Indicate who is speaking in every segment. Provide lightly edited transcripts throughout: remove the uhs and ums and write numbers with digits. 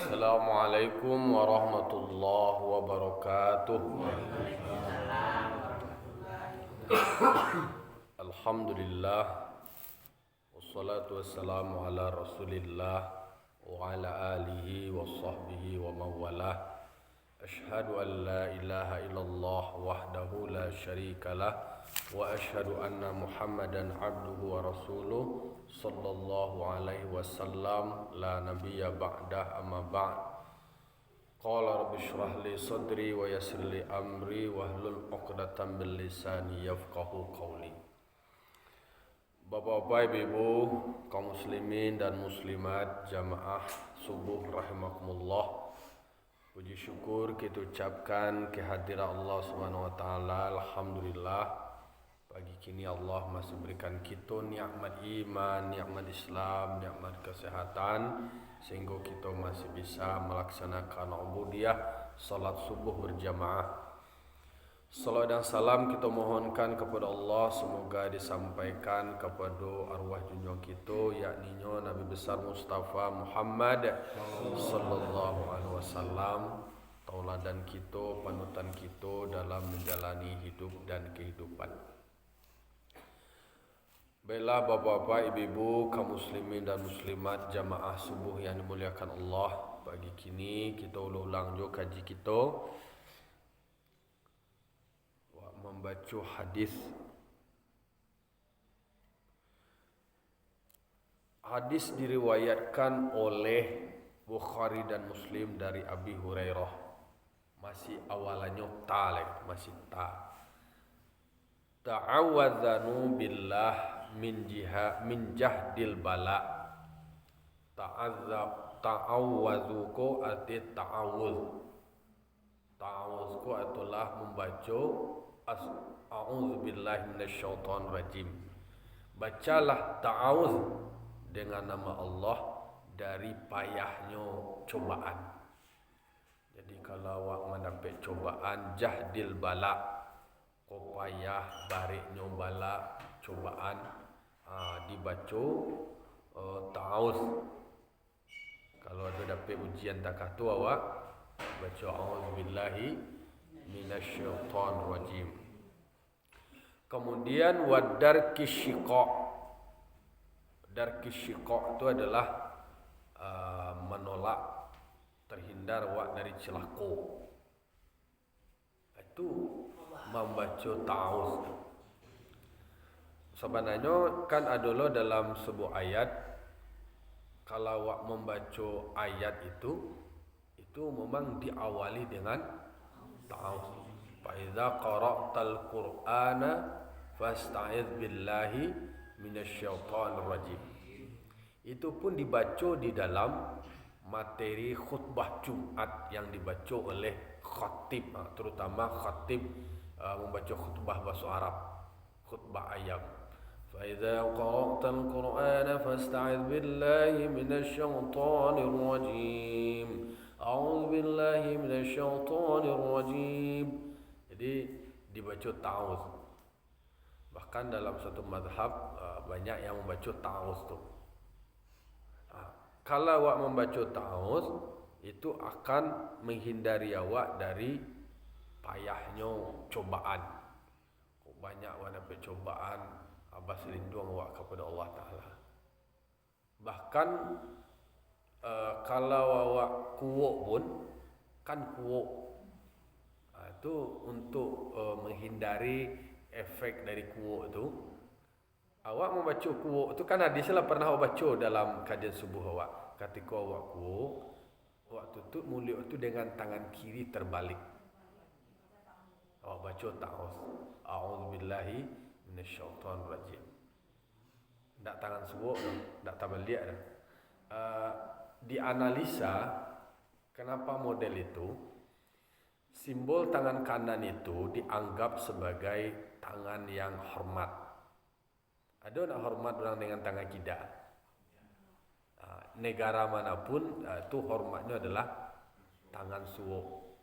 Speaker 1: Assalamualaikum warahmatullahi wabarakatuh. Alhamdulillah. Wassalatu wassalamu ala rasulillah wa ala alihi wa sahbihi wa mawalah. Ashhadu an la ilaha illallah wahdahu la syarika lah wa ashhadu anna muhammadan abduhu wa rasuluh sallallahu alaihi wasallam la nabiyya ba'dah amma ba'd. Qala rabbi shrah li sadri wa yassir li amri wahlul 'uqdatam min lisani yafqahu qawli. Bapak-bapak, ibu-ibu, kaum muslimin dan muslimat jamaah subuh rahimakumullah. Puji syukur kita ucapkan kehadiran Allah Subhanahu wa taala. Alhamdulillah, pagi kini Allah masih berikan kita nikmat iman, nikmat Islam, nikmat kesehatan sehingga kita masih bisa melaksanakan ubudiyah salat subuh berjamaah. Salam dan salam kita mohonkan kepada Allah, semoga disampaikan kepada arwah junjung kita, yakni Nabi besar Mustafa Muhammad sallallahu alaihi wasallam, tauladan kita, panutan kita dalam menjalani hidup dan kehidupan. Baiklah bapak-bapak, ibu-ibu, kaum muslimin dan muslimat jamaah subuh yang dimuliakan Allah, pagi kini kita ulang jo kaji kita membaca hadis. Hadis diriwayatkan oleh Bukhari dan Muslim dari Abi Hurairah. Masih awalannya masih ta. Ta'awadzanu billah min jahdil bala. Ta'awwadzuku arti ta'awuz. Ta'awuzku adalah membaca A'udzubillahi minasyaitonir rajim. Bacalah ta'awuz dengan nama Allah dari payahnya cobaan. Jadi kalau awak mendapat cobaan jahdil bala, kau payah bariknya bala cobaan, dibaca ta'awuz. Kalau ada dapat ujian takatu awak baca a'udzubillahi minasyaitonir rajim. Kemudian wadarki syiqa. Darki syiqa itu adalah menolak, terhindar wak dari celaka. Itu membaca ta'awuz. Sebenarnya kan adalah dalam sebuah ayat, kalau wak membaca ayat itu memang diawali dengan ta'awuz. Fa idza qara'tal qur'ana fasta'iz billahi minasyaitonir rajim. Itu pun dibaca di dalam materi khutbah Jumat yang dibaca oleh khatib, terutama khatib membaca khutbah bahasa Arab, khutbah ayam. Fa idza qara'tal qur'ana fasta'iz billahi minasyaitonir rajim. A'udzu billahi minasyaitonir rajim. Jadi dibaca ta'awuz. Bahkan dalam satu mazhab banyak yang membaca ta'awuz tu. Kalau awak membaca ta'awuz, itu akan menghindari awak dari payahnya cobaan. Banyak awak dapat cobaan, abas lindung awak kepada Allah Ta'ala. Bahkan kalau awak kuuk pun kan kuuk, itu untuk menghindari efek dari kuuk itu. Awak membaca kuuk itu kan hadislah pernah awak baca dalam kajian subuh awak. Ketika awak kuuk, awak tutup mulut itu dengan tangan kiri terbalik. Awak baca ta'awuz. A'udzubillahi minasyaitonir rajim. Tak tangan subuh dah, tak terbalik dah. Dianalisa kenapa model itu. Simbol tangan kanan itu dianggap sebagai tangan yang hormat. Ada nak hormat orang dengan tangan kiri? Negara manapun itu hormatnya adalah tangan suwuk.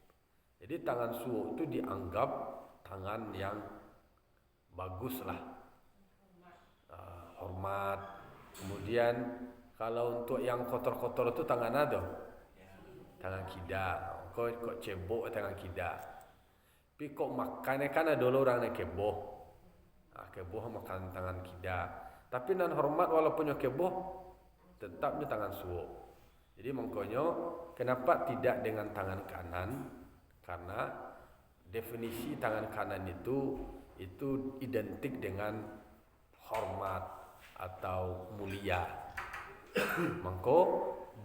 Speaker 1: Jadi tangan suwuk itu dianggap tangan yang baguslah, hormat. Kemudian kalau untuk yang kotor-kotor itu tangan ada. tangan kida. Kok cebok tangan kida. Tapi kok makannya kan ada orang yang keboh. Keboh makan tangan kida. Tapi nan hormat walaupun keboh tetapnya tangan suwo. Jadi mengkonyo kenapa tidak dengan tangan kanan? Karena definisi tangan kanan itu identik dengan hormat atau mulia. Maka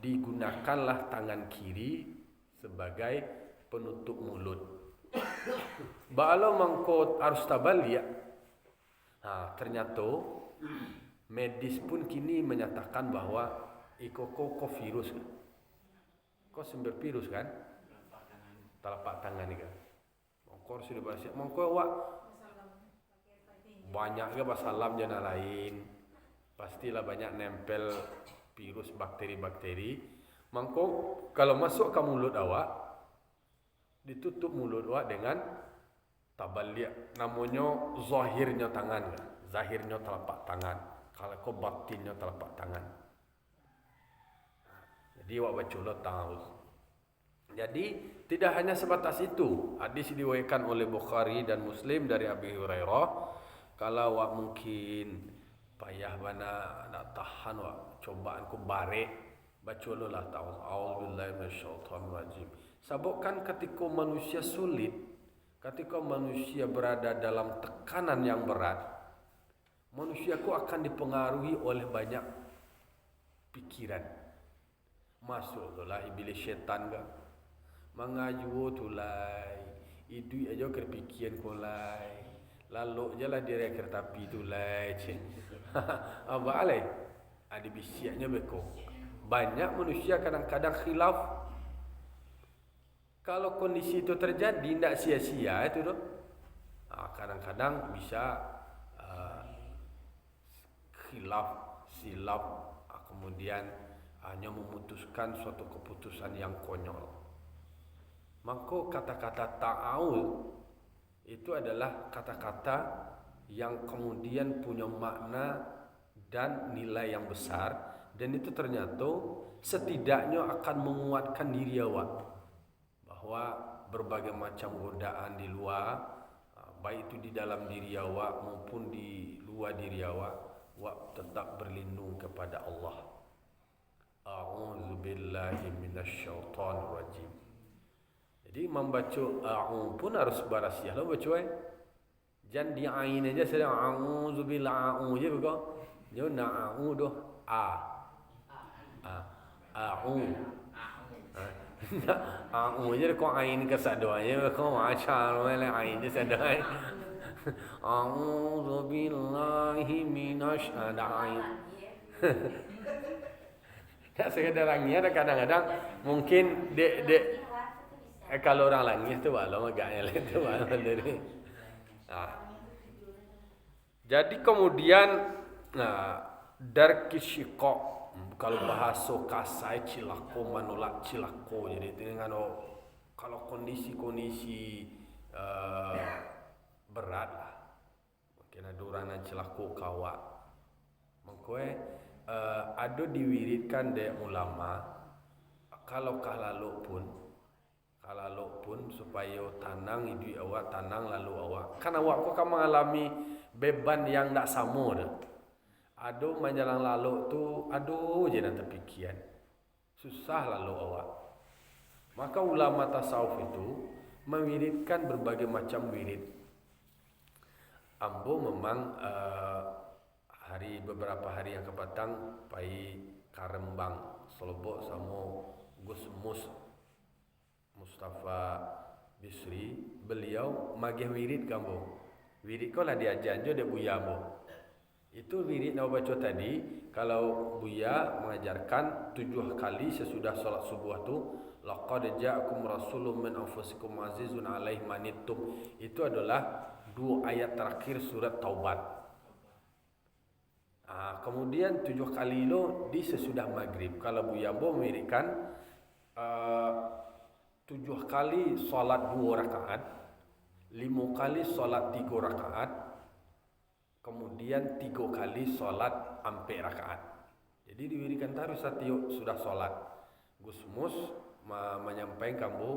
Speaker 1: digunakanlah tangan kiri sebagai penutup mulut. Balo mangko harus tabalik. Ternyata medis pun kini menyatakan bahwa kok virus kan? Kok sumber virus kan? Telapak tangan ni kan? Mangko sudah bahasa. Mangko awak banyak ke basalam jana lain. Pastilah banyak nempel virus bakteri-bakteri. Mangko kalau masuk ke mulut awak, ditutup mulut awak dengan tabalik. Namanya zahirnya tangan kan? Zahirnya telapak tangan. Kalau kau batinnya telapak tangan. Jadi awak baca Allah tahu. Jadi tidak hanya sebatas itu. Hadis diriwayatkan oleh Bukhari dan Muslim dari Abi Hurairah. Kalau awak mungkin payah bana nak tahan awak cobaan ku bare, baca Allah tahu. Auzubillahi minasyaitonir rajim. Sebabkan ketika manusia sulit, ketika manusia berada dalam tekanan yang berat, manusiaku akan dipengaruhi oleh banyak pikiran. Masuklah iblis syaitan ke mengaju tulai idui aja kerpikiran kolai lalu jalah dia kereta api tulai apa alai ada bisiaknya beko. Banyak manusia kadang-kadang khilaf. Kalau kondisi itu terjadi tidak sia-sia itu doh. Kadang-kadang bisa silap kemudian hanya memutuskan suatu keputusan yang konyol. Maka kata-kata ta'awul itu adalah kata-kata yang kemudian punya makna dan nilai yang besar, dan itu ternyata setidaknya akan menguatkan diri awak bahwa berbagai macam godaan di luar, baik itu di dalam diri awak maupun di luar diri awak tetap berlindung kepada Allah. A'udzubillahi minasyaitonir rajim. Jadi membaca a'u pun harus berasiah lah baca jangan di ain aja sedang a'udzubillahi a'u je begitu. Dia nak a'u doh a'u. A'u je kau ain ke sadoanya kau macam mana ain je sadoi. A'udzubillahi minasyaitonir tak sekadar langit ada kadang-kadang mungkin kalau orang langit tu walau agaknya lah tu walau dari. Jadi kemudian dari syiqaq, kalau bahasa kasai cilako menolak cilako. Jadi dengan kalau kondisi-kondisi berat lah, mungkin ada orang yang cilako kawak. Mengkoe ada diwiridkan dari ulama kalau kalaluk pun supaya tanang hidup awak, tanang lalu awak. Kan awak kok akan mengalami beban yang tak sama dah. Aduh menjalan lalu tu, aduh je nak terpikiran. Susah lalu awak. Maka ulama tasawuf itu mewiridkan berbagai macam wirid. Ambo memang beberapa hari yang kepatang pai Karembang Selobok sama Gus Mustafa Bisri, beliau magih wirid kamu. Wirid kau lah diajar je dia Buya mo. Itu wirid nak baca tadi, kalau Buya mengajarkan 7 kali sesudah solat subuh tu, laqad ja'akum rasulun min anfusikum azizun 'alaihi manittum. Itu adalah 2 ayat terakhir surat Taubat. Kemudian 7 kali itu di sesudah maghrib. Kalau Buya mo mewiridkan 7 kali solat 2 rakaat, 5 kali solat 3 rakaat, kemudian 3 kali solat 4 rakaat. Jadi diwirikan taruh setiap sudah solat. Gusmus menyampaikan kamu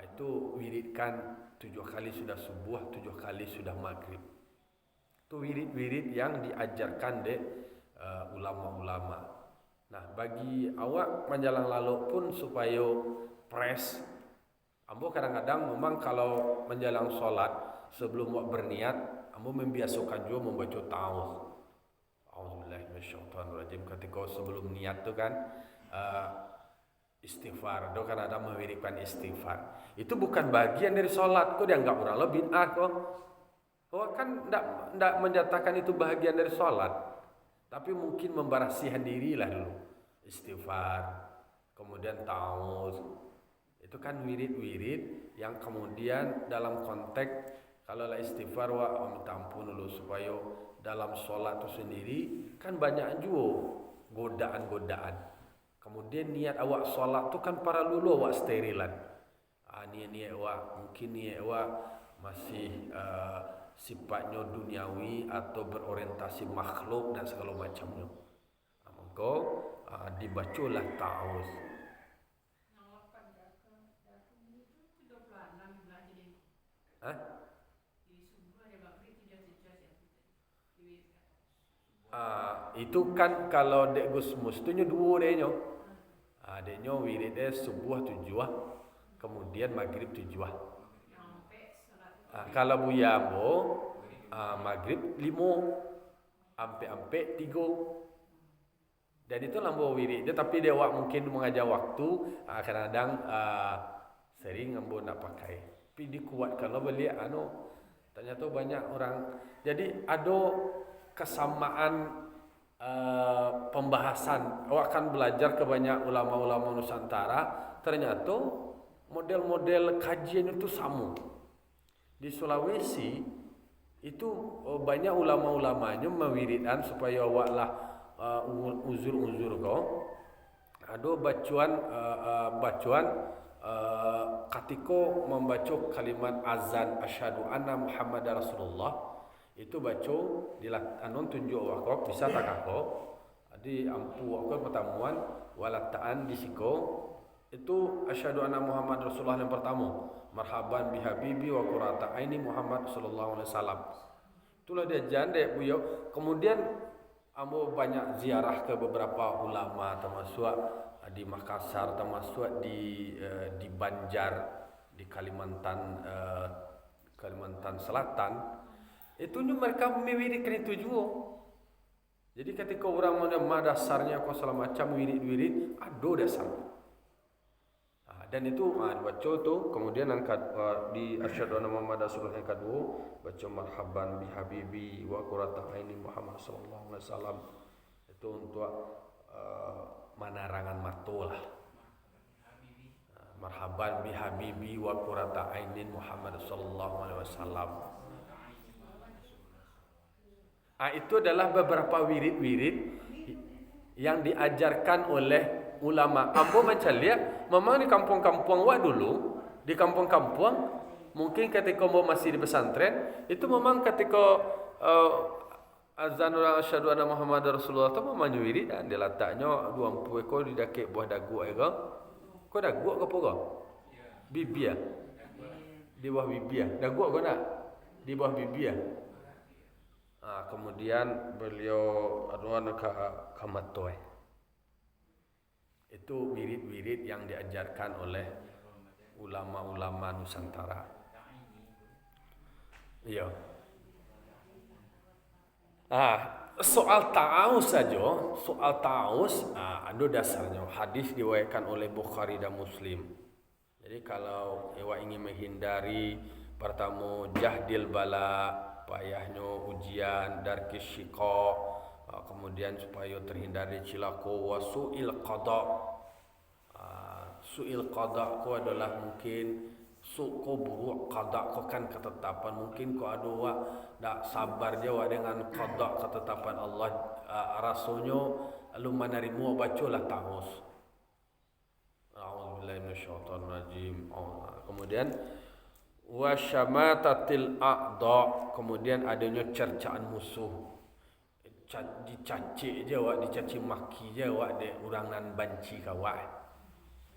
Speaker 1: itu wiridkan 7 kali sudah subuh, 7 kali sudah maghrib. Itu wirid-wirid yang diajarkan dek ulama-ulama. Nah, bagi awak menjalang lalu pun supaya fresh. Ambo kadang-kadang memang kalau menjalang sholat sebelum awak berniat, ambo membiasakan juga membaca ta'awudz. A'udzubillahi minasyaitonirrajim. Ketika sebelum niat tu kan istighfar. Do kadang-kadang mewiridkan istighfar. Itu bukan bagian dari sholat. Kok dianggap orang lebih bid'ah kok. Awak kan tidak menyatakan itu bagian dari sholat. Tapi mungkin memberasihkan dirilah dulu. Istighfar, kemudian ta'awudz. Itu kan wirid-wirid yang kemudian dalam konteks kalau lah istighfar minta ampun dulu supaya dalam sholat itu sendiri kan banyak juga godaan-godaan. Kemudian niat awak sholat tu kan para lulu awak sterilan. Niat awak mungkin niat awak masih sifatnya duniawi atau berorientasi makhluk dan segala macamnya. Maka dibacalah ta'awudz. Itu kan kalau dek Gusmus tu nyo dua deknya. Deknya wiridnya subuh 7, kemudian maghrib 7. Kalau Buya Ambo maghrib 5, ampe 3. Dan itu lambo wirid dia, tapi dia mungkin mengajar waktu kadang-kadang sering Ambo nak pakai. Tapi dikuatkan lo beli ternyata banyak orang. Jadi ada kesamaan pembahasan. Awak akan belajar ke banyak ulama-ulama Nusantara, ternyata model-model kajian itu sama. Di Sulawesi itu banyak ulama-ulamanya mewiridkan supaya awaklah uzur-uzur kau. Ada bacuan ketika membaca kalimat azan asyhadu anna Muhammadar Rasulullah. Itu baca dilakukan tunjuk wakaf bisa tak kako di ampu wakaf pertemuan walataan di siko itu asyhadu anna Muhammad Rasulullah yang pertama marhaban bi habibi wa qurrata aini Muhammad sallallahu alaihi wasallam. Itulah dia jande buyo. Kemudian ambo banyak ziarah ke beberapa ulama termasuk di Makassar, termasuk di Banjar, di Kalimantan Selatan. Itu mereka mewiridkan itu juga. Jadi ketika orang mana dasarnya kau segala macam wirid-wirid, ada dasar. Dan itu dibaca tu, kemudian angkat di asyhadu anna Muhammadar Rasulullah yang kedua, baca marhaban bi habibi wa qurrata aini Muhammad sallallahu alaihi wasallam. Itu untuk menerangan mata lah. Marhaban bi habibi wa qurrata aini Muhammad sallallahu alaihi wasallam. Itu adalah beberapa wirid-wirid yang diajarkan oleh ulama. Ambo macam lihat, memang di kampung-kampung dulu, di kampung-kampung, mungkin ketika ambo masih di pesantren, itu memang ketika azan asyhadu anna Muhammadar Rasulullah itu memang wirid dan diletaknya 20 ekor di dakik buah dagu ega. Kau dagu ke apa? Bibia. Di bawah bibia. Dagu kau nak? Di bawah bibia. Kemudian beliau aduan ke Kamatoy. Itu wirid-wirid yang diajarkan oleh ulama-ulama Nusantara. Iya. Soal ta'awuz saja, ada dasarnya. Hadis diriwayatkan oleh Bukhari dan Muslim. Jadi kalau awak ingin menghindari pertama jahdil bala, payahnya ujian darkis syiqa, kemudian supaya terhindar dari cilaka wasu'il qada. Su'il qada ko adalah mungkin suku buruk qada ko kan ketetapan, mungkin ko ada wa dak sabar jawa dengan qada ketetapan Allah, rasanya lu manarimu bacalah ta'awuz. A'udzubillahi minasyaitonir rajim. Kemudian wa syamatatil a'dha, kemudian adanya cercaan musuh, dicaci je awak, dicaci maki je awak de orang nan banci kawak.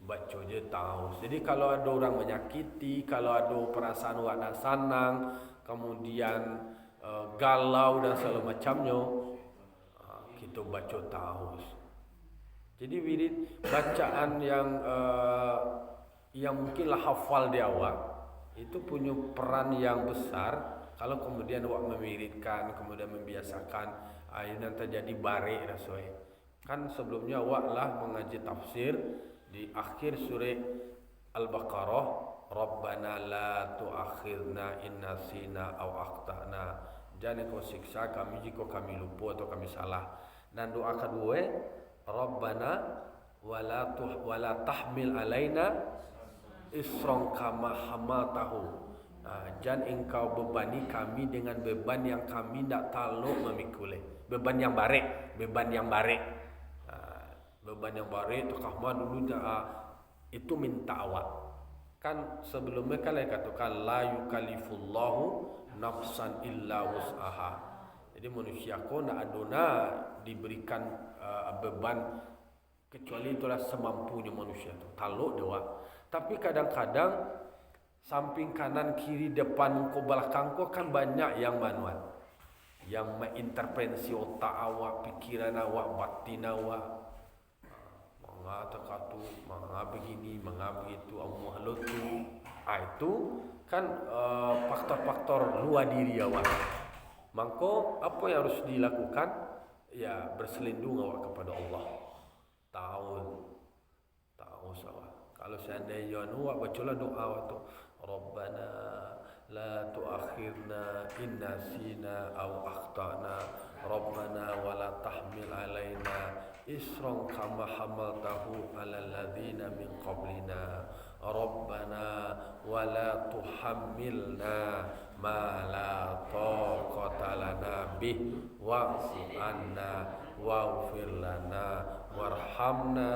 Speaker 1: baca je tahu. Jadi kalau ada orang menyakiti, kalau ada perasaan wak nak sanang, kemudian galau dan segala macamnya, kita baca tahu. Jadi wirid bacaan yang mungkinlah hafal di awal itu punya peran yang besar. Kalau kemudian awak mewiridkan, kemudian membiasakan, akhirnya terjadi barik rasanya. Kan sebelumnya awak lah mengaji tafsir di akhir surah Al-Baqarah, Rabbana la tu'akhirna in nasina aw akhtana. Jangan kau siksa kami jika kami lupa atau kami salah. Dan doa kedua, Rabbana wala tahmil alaina isran kama hamaltahu. Jangan engkau bebani kami dengan beban yang kami tidak tahu memikul. Beban yang barik, beban yang barik. Beban yang barik tu kahma dulu itu minta awak. Kan sebelumnya kan katakan la yukallifullahu nafsan illa wus'aha. Jadi manusia ko nak aduna diberikan beban kecuali itulah semampunya manusia tu. Taluk dewa. Tapi kadang-kadang samping kanan kiri depan ko belakang ko kan banyak yang manual. Yang mengintervensi otak awak, pikiran awak, batin awak. Mengata tu, mengapa begini, mengapa begitu, makhluk tu. Itu kan faktor-faktor luar diri awak. Maka apa yang harus dilakukan? Ya berselindung awak kepada Allah. Tahu sawah. Kalau seandainya awak bacalah doa awak tu, Rabbana la tu'akhirna in nasina aw akhtana. Rabbana wala tahmil alaina isran kama hamaltahu alal ladzina min qablina. Rabbana wala tuhammilna ma la taqata lana bih wa'fu anna waghfir lana warhamna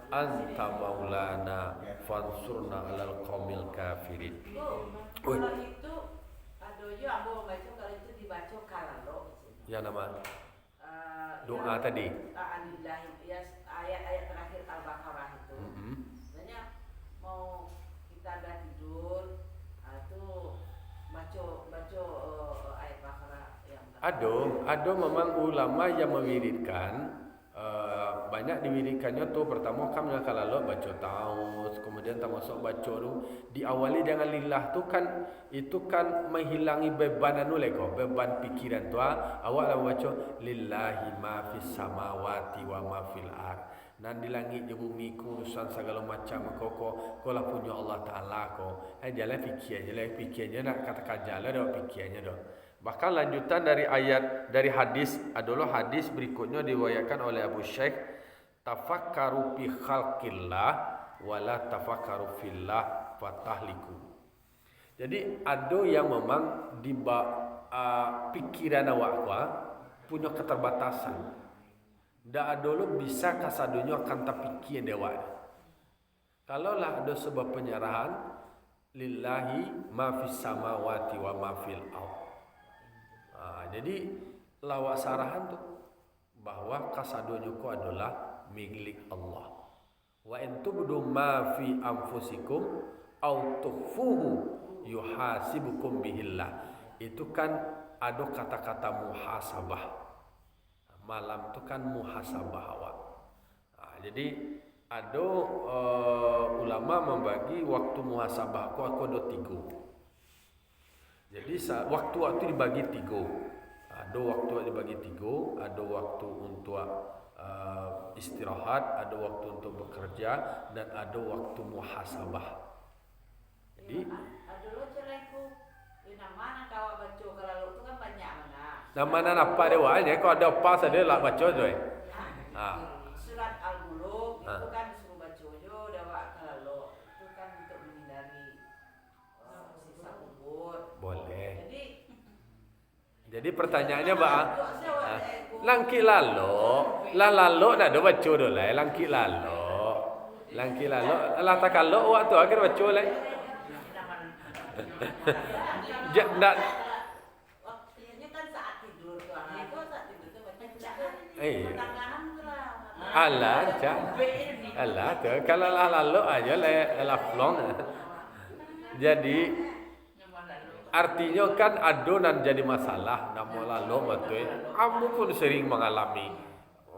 Speaker 1: anta maulana fansurna alal qaumil kafirin.
Speaker 2: Kalau itu ada juga ambo baca kalau itu dibaca kalalo.
Speaker 1: Ya nama doa tadi.
Speaker 2: Alhamdulillah ya ayat-ayat terakhir Al-Baqarah itu. Sebenarnya mau kita dah tidur itu baca ayat Baqarah yang
Speaker 1: Ada memang ulama yang mewiridkan banyak diwiridkannya tu pertama kan kalau baca taus, kemudian termasuk baca tu diawali dengan lillah tu kan itu kan menghilangi beban beban pikiran tu awak lah baca lillahi ma fis samawati wa ma fil ard. Dan di langit di bumi urusan segala macam kau lah punya Allah Taala kau. Jalan fikirnya nak katakan jalan dah fikirnya dah. Bahkan lanjutan dari ayat dari hadis adalah hadis berikutnya diriwayatkan oleh Abu Syekh, tafakkaru fi khalqillah wala tafakkaru fillah fatahliku. Jadi ada yang memang di pikiran awak punya keterbatasan. Ndak ada lo bisa kasadunya akan terpikir dewa. Kalau lah ada sebab penyerahan lillahi ma fis samawati wa ma fil ardh. Jadi lawak sarahan tu bahwa kasadunya ku adalah milik Allah. Wa in tubdu ma fi anfusikum aw tukhfuhu yuhasibukum bihillah. Itu kan ada kata-kata muhasabah. Malam tu kan muhasabah awak. Jadi ada ulama membagi waktu muhasabah aku ada 3. Jadi waktu dibagi 3. Ada waktu dibagi 3, ada waktu untuk istirahat, ada waktu untuk bekerja, dan ada waktu muhasabah. Jadi
Speaker 2: ada lo celeku di mana kau baca kalau itu kan banyak mana.
Speaker 1: Nama apa dia wanya? Kau ada apa saja lah baca je.
Speaker 2: Surat Al-Muluk itu kan disuruh baca jo dawa kalau itu kan untuk menghindari siksa kubur.
Speaker 1: Boleh. Jadi pertanyaannya langki lalo nak do baca do lah langki lalo lah tak kalau waktu akhir baca lah. Nak
Speaker 2: waktunya kan saat tidur tu. Itu saat tidur tu baca.
Speaker 1: Alah, cak. Alah tu kalau lah lalu aja lah flong. Jadi artinya kan adonan jadi masalah, nak mau lalu betul. Kamu pun sering mengalami.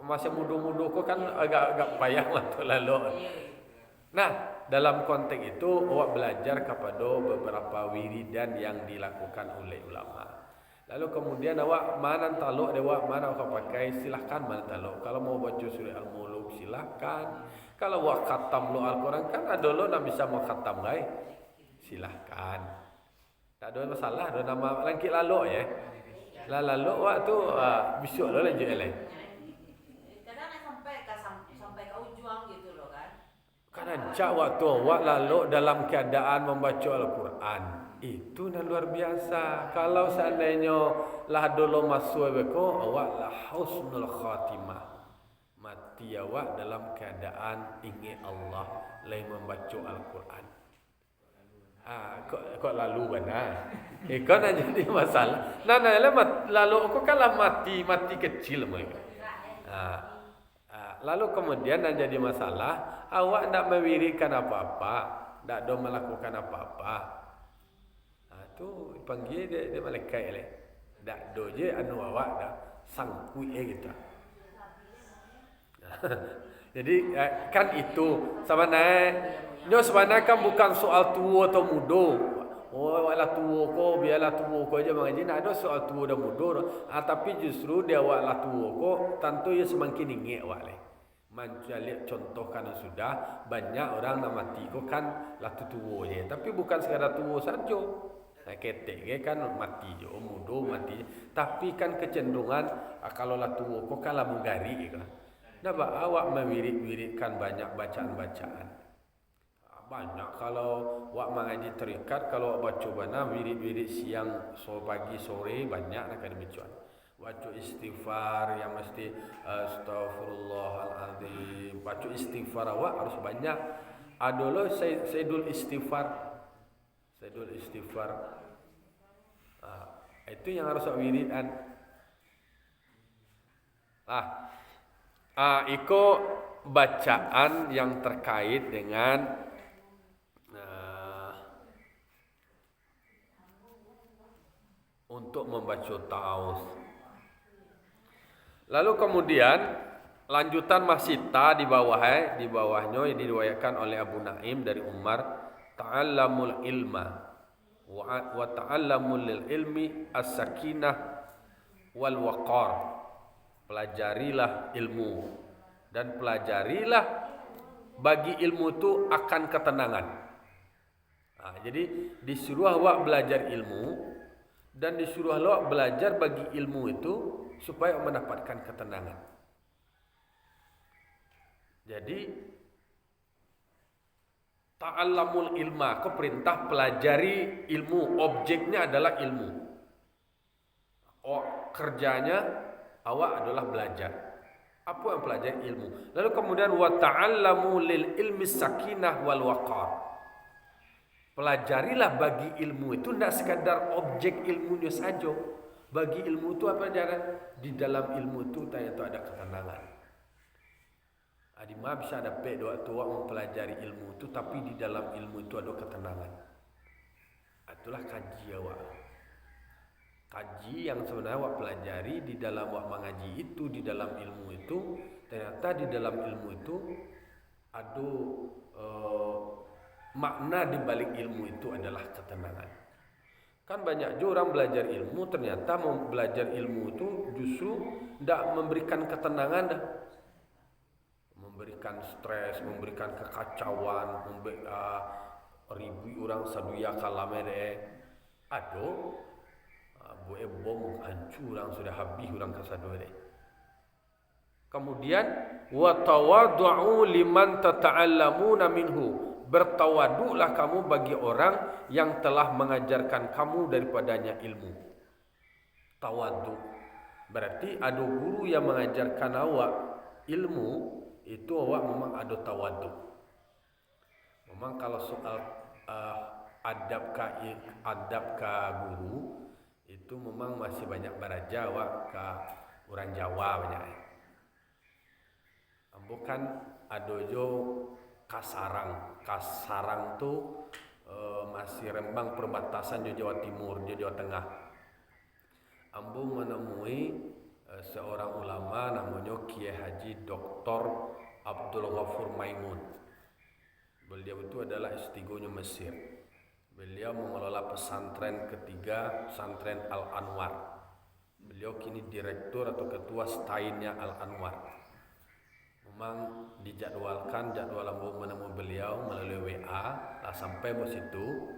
Speaker 1: Masa muda-muda kau kan agak payah waktu lalu. Nah, dalam konteks itu awak belajar kepada beberapa wiridan yang dilakukan oleh ulama. Lalu kemudian awak mana taluk awak mana awak pakai, silahkan mana taluk. Kalau mau baca surah Al-Muluk silahkan. Kalau awak khatam lo Al-Quran kan ada lo nak bisa mau khatam guys. Silahkan. Tak ada masalah, ada nama langkit lalu ya. Lalu awak tu besok lo lanjut lain.
Speaker 2: Kadang sampai ke ujung gitu loh kan.
Speaker 1: Karena waktu awak lalu dalam keadaan membaca Al-Quran itu nan luar biasa. Kalau seandainya lah dulu masuk beko awak lah husnul khatimah. Mati awak dalam keadaan ingat Allah lain membaca Al-Quran. Kok lalu benar. Kau nak jadi masalah. Lalu kau kalah mati kecil mereka. Lalu kemudian nak jadi masalah, awak nak mewirikan apa-apa, tak ada melakukan apa-apa. Tu panggil dia malaikat le. Tak do je anu awak dah sangkui gitu. Jadi kan itu sebenarnya kan bukan soal tua atau muda. Oh, walah tua ko, biarlah tua ko aja mengaji. Nak ada soal tua dan muda. Tapi justru dia walah tua ko, tentu ia semakin ingat awak le. Lihat contoh kan sudah banyak orang nak mati ko kan lah tua je. Tapi bukan sekadar tua saja. Ketek kan mati je, muda mati je. Tapi kan kecenderungan kalau lah tua ko kan lah mugari kan. Napa awak mewirid-wiridkan banyak bacaan-bacaan. Banyak kalau awak mengaji terikat, kalau awak baca bana wirid-wirid siang, pagi, sore banyak nak ada baca. Baca istighfar yang mesti astaghfirullahalazim. Baca istighfar awak harus banyak. Adalah Sayyidul Istighfar. Sayyidul Istighfar. Itu yang harus awak wiridan. Ikut bacaan yang terkait dengan untuk membaca ta'awuz. Lalu kemudian lanjutan masih di bawahnya yang diriwayatkan oleh Abu Naim dari Umar, ta'allamul ilma wa ta'allamul lil ilmi as-sakinah wal waqar. Pelajarilah ilmu dan pelajarilah bagi ilmu itu akan ketenangan. Jadi disuruh awak belajar ilmu dan disuruh awak belajar bagi ilmu itu supaya mendapatkan ketenangan. Jadi ta'allamul ilma, perintah pelajari ilmu, objeknya adalah ilmu. Kerjanya awak adalah belajar. Apa yang pelajari ilmu? Lalu kemudian wa ta'allamu lil ilmi sakinah wal waqar. Pelajarilah bagi ilmu itu tidak sekadar objek ilmunya saja. Bagi ilmu itu apa jalan? Di dalam ilmu itu ternyata ada ketenangan. Adimah bisa dapat waktu awak mempelajari ilmu itu, tapi di dalam ilmu itu ada ketenangan. Itulah kaji awak. Kaji yang sebenarnya awak pelajari di dalam awak mengaji itu, di dalam ilmu itu, ternyata di dalam ilmu itu ada makna di balik ilmu itu adalah ketenangan. Kan banyak juga orang belajar ilmu, ternyata belajar ilmu itu justru tidak memberikan ketenangan, memberikan stres, memberikan kekacauan, ribu orang saduya kalamere. Aduh, bom hancur orang sudah habis orang kasadore. Kemudian wa tawaddu'u liman tata'allamuna minhu. Bertawaduklah kamu bagi orang yang telah mengajarkan kamu daripadanya ilmu. Tawaduk berarti ada guru yang mengajarkan awak ilmu, itu awak memang ada tawaduk. Memang kalau soal adab ka guru itu memang masih banyak beraja awak ke orang Jawa banyak. Bukan ada jo Kasarang tuh masih Rembang perbatasan di Jawa Timur, di Jawa Tengah. Ambo menemui seorang ulama namanya Kiai Haji Dr. Abdul Ghafur Maimun. Beliau itu adalah S3-nya Mesir. Beliau mengelola pesantren ketiga, pesantren Al Anwar. Beliau kini direktur atau ketua stainnya Al Anwar. Memang dijadwalkan jadwal ambo menemui beliau melalui WA lah sampai bos itu.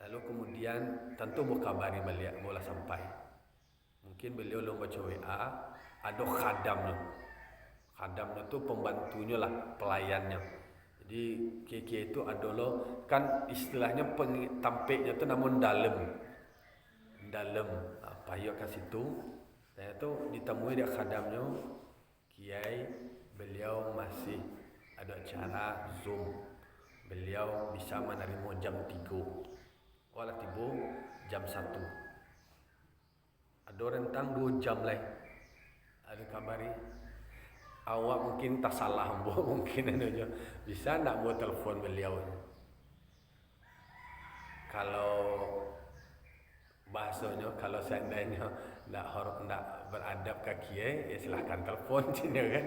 Speaker 1: Lalu kemudian tentu mau kabari beliau bola sampai. Mungkin beliau belum baca WA, ada khadamnya tuh pembantunya lah, pelayannya. Jadi kiki itu adalah kan istilahnya tampeknya tuh namun dalam apa ya ke situ. Saya tuh ditemui dia khadamnya. Kiai, beliau masih ada acara Zoom. Beliau bisa menerima jam 3. Walau tiba jam 1. Ada rentang 2 jam lain. Ada kabari. Awak mungkin tak salah mungkin aja. Bisa nak buat telepon beliau. Kalau bahasanya kalau seandainya nak beradab ke kiai, ya silahkan telepon cina kan.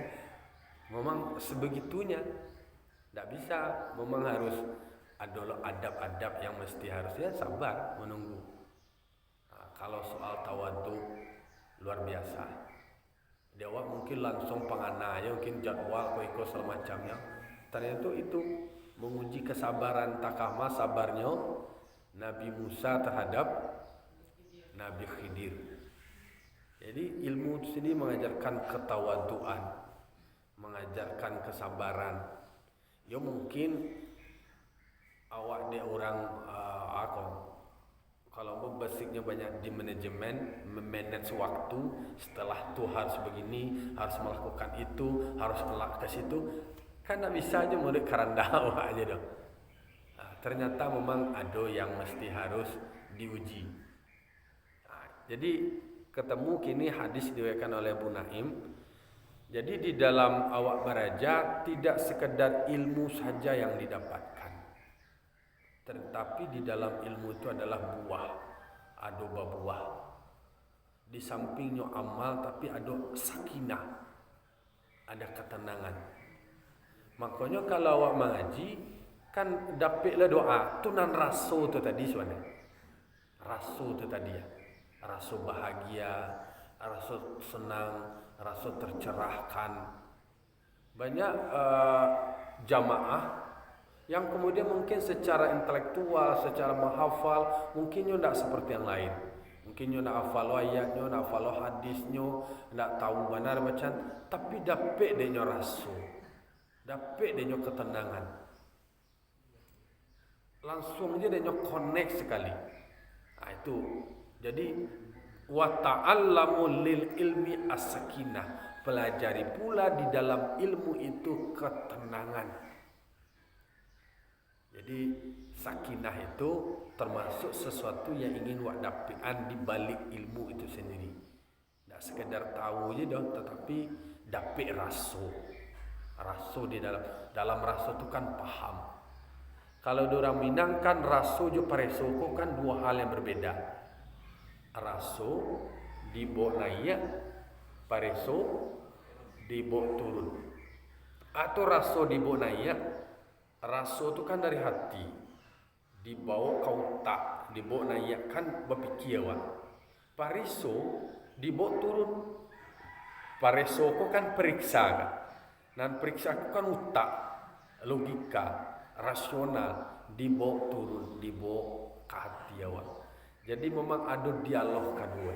Speaker 1: Memang sebegitunya. Tak bisa, memang harus ada adab-adab yang mesti harusnya sabar menunggu. Kalau soal tawadu luar biasa. Dia awak mungkin langsung pengananya, mungkin jadwal ikut segala macamnya. Ternyata itu menguji kesabaran takama sabarnya Nabi Musa terhadap Nabi Khidir. Jadi ilmu sini mengajarkan ketawaduan, mengajarkan kesabaran. Ya mungkin awak dia orang kalau basicnya banyak di manajemen, memanage waktu, setelah itu harus begini, harus melakukan itu, harus melakukan situ, kan tak bisa aja murid karanda awak aja dong. Ternyata memang ada yang mesti harus diuji. Jadi ketemu kini hadis diriwayatkan oleh Abu Naim. Jadi di dalam awak beraja tidak sekedar ilmu saja yang didapatkan, tetapi di dalam ilmu itu adalah buah, ada buah. Di sampingnya amal tapi ada sakinah, ada ketenangan. Makanya kalau awak mengaji kan dapatlah doa tunan raso tu tadi sebenarnya. Raso tu tadi ya. Rasa bahagia, rasa senang, rasa tercerahkan. Banyak jamaah yang kemudian mungkin secara intelektual, secara menghafal, mungkin tidak seperti yang lain. Mungkin tidak hafal ayatnya, tidak hafal hadisnya, tidak tahu benar macam, tapi dapat dia rasa, dapat dia ketenangan. Langsung dia connect sekali. Itu. Jadi wa ta'allamu lil ilmi as-sakinah, pelajari pula di dalam ilmu itu ketenangan. Jadi sakinah itu termasuk sesuatu yang ingin wak dapian di balik ilmu itu sendiri. Tak sekedar tahu je dah, tetapi dapik raso. Raso di dalam raso itu kan paham. Kalau orang Minang kan raso jo paresoko kan dua hal yang berbeda. Raso dibawa naik, pareso dibawa turun. Atau raso dibawa naik, raso itu kan dari hati, dibawa ke otak, dibawa naik kan berpikir awak. Pareso dibawa turun. Pareso itu kan periksa kan. Dan periksa itu kan otak, logika, rasional, dibawa turun, dibawa ke hati awak. Jadi memang ada dialog kedua.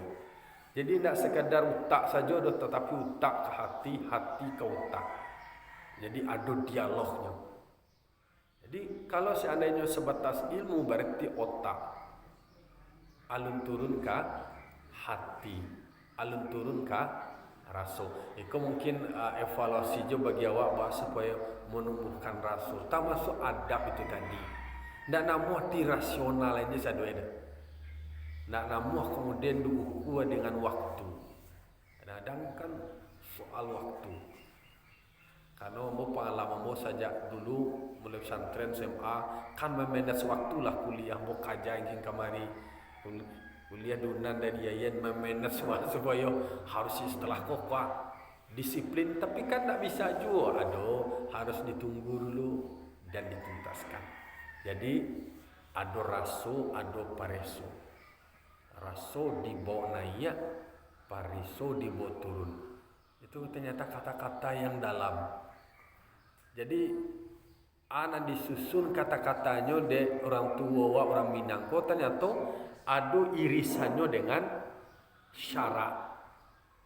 Speaker 1: Jadi tidak sekadar otak saja, tetapi otak ke hati, hati ke otak. Jadi ada dialognya. Jadi kalau seandainya sebatas ilmu berarti otak, alun turun ke hati, alun turun ke rasa. Itu mungkin evaluasi juga bagi awak bahwa supaya menumbuhkan rasa. Tak masuk adab itu tadi. Tidak namuh di rasional aja saya ada. Nak namuh kemudian diukur dengan waktu. Kadang-kadang kan soal waktu. Karena mau pengalaman mau sejak dulu mulai pesantren SMA kan memanage waktu lah kuliah mau kaja ingin kemari kuliah dunan dan yayan memanage supaya harus setelah kokwa disiplin, tapi kan tak bisa juga, harus ditunggu dulu dan dituntaskan. Jadi ada raso, ada pareso. Raso dibawa naik, pareso dibawa turun. Itu ternyata kata-kata yang dalam. Jadi anak disusun kata-katanya de orang tua orang Minang. Kok ternyata ada irisannya dengan syarak,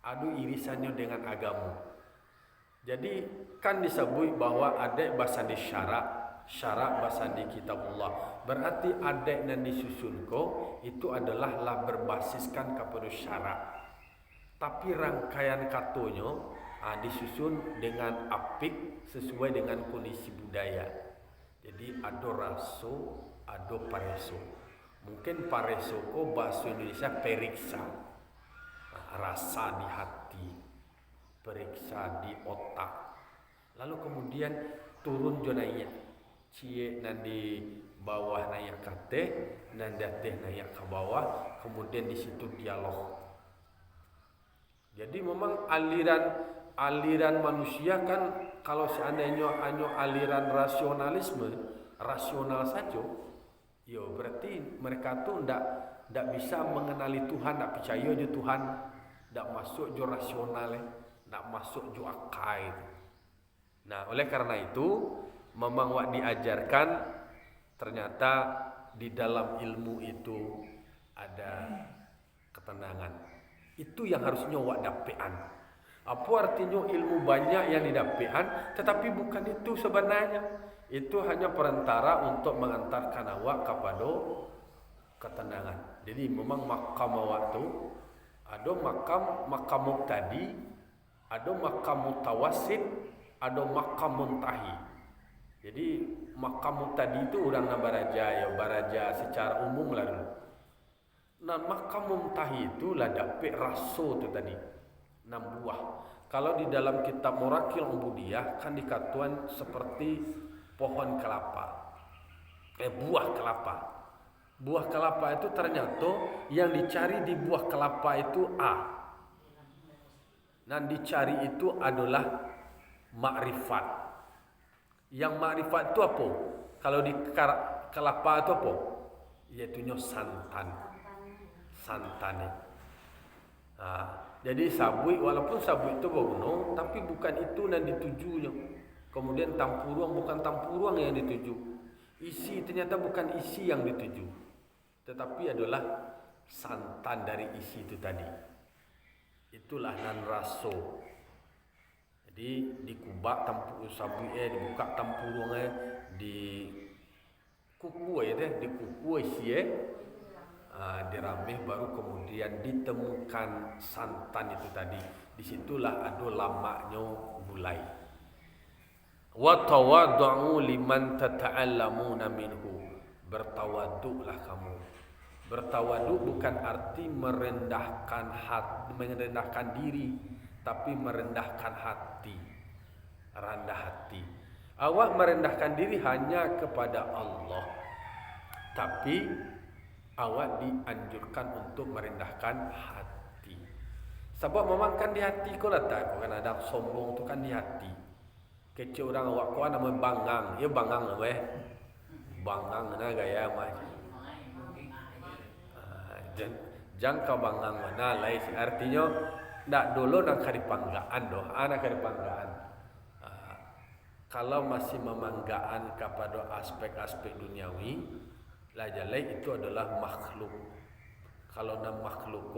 Speaker 1: ada irisannya dengan agama. Jadi kan disebut bahwa ada bahasa di syarak bahasa di kitabullah. Berarti ada yang disusun kok itu adalah berbasiskan kepada syarak. Tapi rangkaian katanya disusun dengan apik sesuai dengan kondisi budaya. Jadi ada raso, ada pareso. Mungkin pareso ko bahasa Indonesia periksa, rasa di hati, periksa di otak. Lalu kemudian turun jonaya, cie nanti bawah naik kate, nanti teh naik ke bawah, kemudian di situ dialog. Jadi memang aliran manusia kan kalau seandainya hanya aliran rasional saja, ya berarti mereka tuh ndak bisa mengenali Tuhan, ndak percaya je Tuhan, ndak masuk jo rasional, ndak masuk jo akal. Nah, oleh karena itu memang wak diajarkan ternyata di dalam ilmu itu ada ketenangan. Itu yang harusnya wak dapean. Apa artinya ilmu banyak yang didapean, tetapi bukan itu sebenarnya. Itu hanya perantara untuk mengantarkan awak kepada ketenangan. Jadi memang makam awak itu ada makam muqtadi, ada makam mutawassit, ada makam muntahi. Jadi makam muqtadi itu orang baraja secara umum lah dulu. Nah, makam muntahi itu lah dapet raso itu tadi 6 buah. Kalau di dalam kitab Murakil Ubudiyah kan dikatuan seperti pohon kelapa, buah kelapa. Buah kelapa itu ternyata yang dicari di buah kelapa itu A. Dan dicari itu adalah makrifat. Yang makrifat itu apa? Kalau di kelapa itu apa? Yaitunya santan. Jadi sabui, walaupun sabui itu berguna, tapi bukan itu yang ditujunya. Kemudian tampuruang bukan tampuruang yang dituju. Isi ternyata bukan isi yang dituju, tetapi adalah santan dari isi itu tadi. Itulah nan raso. Jadi dikubak sabuinya, dibuka tampuruangnya, dikukuh isi diramih, baru kemudian ditemukan santan itu tadi. Disitulah ada lamaknya mulai. Wa tawaddu'u liman tata'allamuna minhu. Bertawaduklah kamu. Bertawaduk bukan arti merendahkan diri, tapi merendahkan hati. Rendah hati. Awak merendahkan diri hanya kepada Allah. Tapi awak dianjurkan untuk merendahkan hati. Sebab memang kan di hati kau letak, kau kan ada sombong tu kan di hati. Kecil orang awak kau nama bangang, ya bangang lah weh. Bangang na gaya macam. Jangka bangang mana lain artinya ndak dulu nak kari panggaan doh, anak kari panggaan. Kalau masih memanggaan kepada aspek-aspek duniawi, lajalai itu adalah makhluk. Kalau nama makhluk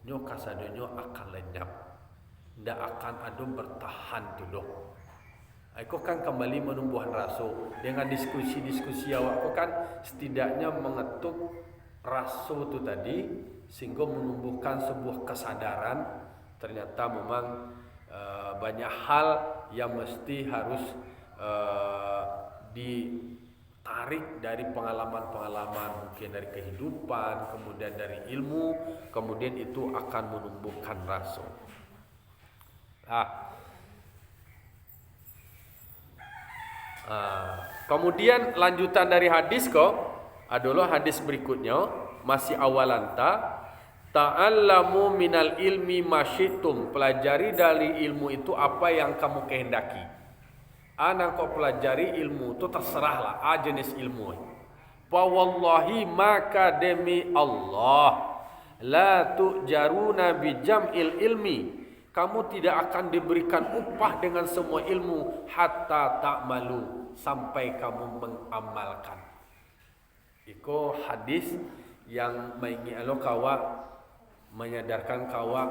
Speaker 1: nyo kasadonyo akan lenyap, ndak akan ada bertahan tu doh. Aku kan kembali menumbuhan raso dengan diskusi awak. Aku kan setidaknya mengetuk raso tu tadi sehingga menumbuhkan sebuah kesadaran. Ternyata memang banyak hal yang mesti harus ditarik dari pengalaman-pengalaman, mungkin dari kehidupan, kemudian dari ilmu, kemudian itu akan menumbuhkan raso. Kemudian lanjutan dari hadis kok adalah hadis berikutnya masih awalan ta'allamu minal ilmi masyitum, pelajari dari ilmu itu apa yang kamu kehendaki. Anak kau pelajari ilmu itu terserahlah jenis ilmu. Fa wallahi maka demi Allah la tujaruna bi jam'il ilmi, kamu tidak akan diberikan upah dengan semua ilmu hatta ta'malu, sampai kamu mengamalkan. Iko hadis yang maingi alo kawa menyadarkan kawa,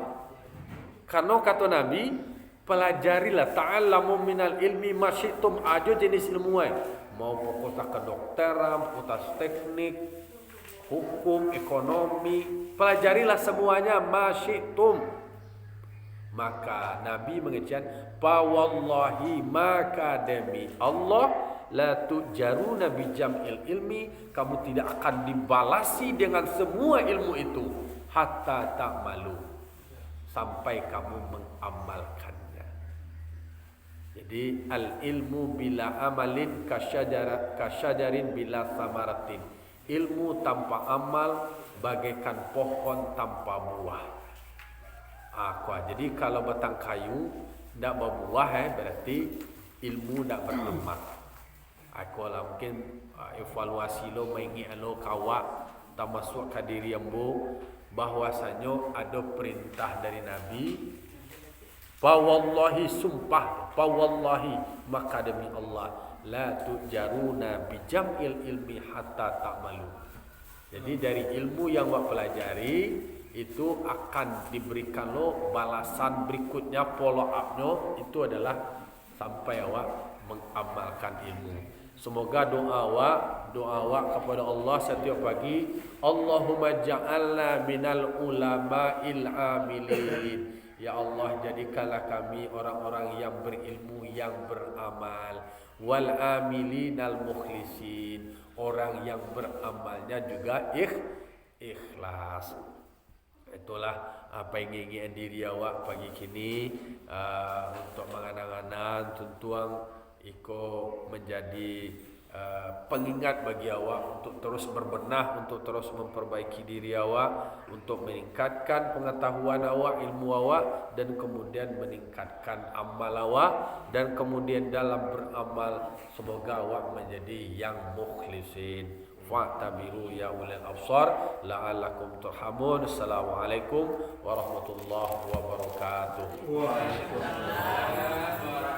Speaker 1: karena kata Nabi pelajarilah ta'allamu minal ilmi masyitum, ajo jenis ilmu mau fakultas kedokteran, fakultas teknik, hukum, ekonomi, pelajarilah semuanya masyitum. Maka Nabi mengejan fa wallahi maka demi Allah la tujaruna bi jam'il ilmi, kamu tidak akan dibalasi dengan semua ilmu itu hatta ta'malu, sampai kamu mengamalkannya. Jadi al ilmu bila amalin kasyajarin bila samaratin, ilmu tanpa amal bagaikan pohon tanpa buah. Jadi kalau batang kayu tidak berbuah berarti ilmu tidak berkembang. Aku lah mungkin evaluasi lo maingi alo kawa termasuk ke diri ambo bahwasanya ada perintah dari Nabi. Fa wallahi sumpah, fa wallahi maka demi Allah la tujaruna bi jam'il ilmi hatta ta'malu. Jadi dari ilmu yang awak pelajari itu akan diberikan lo balasan berikutnya, follow up-nya itu adalah sampai awak mengamalkan ilmu. Semoga doa awak kepada Allah setiap pagi, Allahumma ja'alna minal ulama'il amilin. Ya Allah, jadikanlah kami orang-orang yang berilmu yang beramal, wal amilinal mukhlisin, orang yang beramalnya juga ikhlas. Itulah apa yang ingin diri awak pagi kini untuk menganang-anang tuntuang iko menjadi pengingat bagi awak untuk terus berbenah, untuk terus memperbaiki diri awak, untuk meningkatkan pengetahuan awak, ilmu awak, dan kemudian meningkatkan amal awak, dan kemudian dalam beramal semoga awak menjadi yang mukhlisin. Fa'tabiru ya ulil absar la'allakum turhamun. Assalamualaikum warahmatullahi wabarakatuh.
Speaker 3: Waalaikumsalam.